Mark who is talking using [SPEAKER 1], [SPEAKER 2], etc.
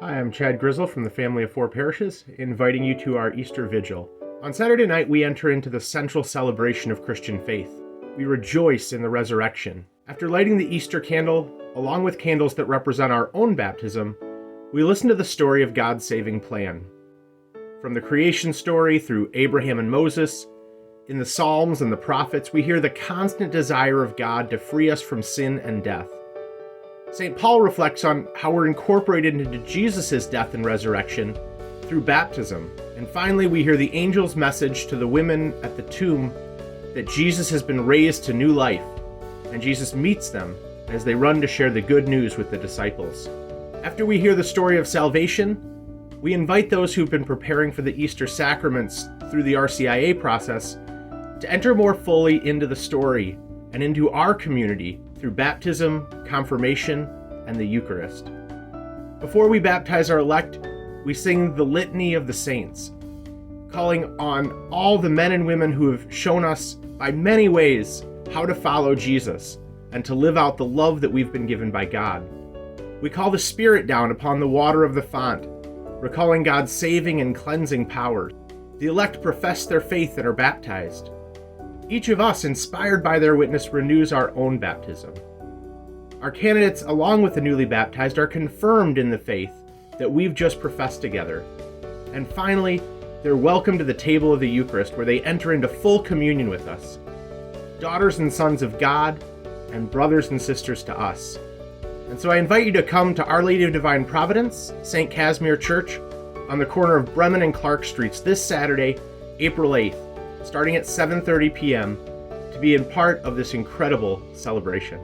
[SPEAKER 1] Hi, I'm Chad Griesel from the Family of Four Parishes, inviting you to our Easter Vigil. On Saturday night, we enter into the central celebration of Christian faith. We rejoice in the resurrection. After lighting the Easter candle, along with candles that represent our own baptism, we listen to the story of God's saving plan. From the creation story through Abraham and Moses, in the Psalms and the prophets, we hear the constant desire of God to free us from sin and death. St. Paul reflects on how we're incorporated into Jesus' death and resurrection through baptism. And finally, we hear the angel's message to the women at the tomb that Jesus has been raised to new life, and Jesus meets them as they run to share the good news with the disciples. After we hear the story of salvation, we invite those who've been preparing for the Easter sacraments through the RCIA process to enter more fully into the story and into our community through baptism, confirmation, and the Eucharist. Before we baptize our elect, we sing the Litany of the Saints, calling on all the men and women who have shown us by many ways how to follow Jesus and to live out the love that we've been given by God. We call the Spirit down upon the water of the font, recalling God's saving and cleansing power. The elect profess their faith and are baptized. Each of us, inspired by their witness, renews our own baptism. Our candidates, along with the newly baptized, are confirmed in the faith that we've just professed together. And finally, they're welcomed to the table of the Eucharist, where they enter into full communion with us, daughters and sons of God, and brothers and sisters to us. And so I invite you to come to Our Lady of Divine Providence, Saint Casimir Church, on the corner of Bremen and Clark Streets this Saturday, April 8th, starting at 7:30 p.m., to be a part of this incredible celebration.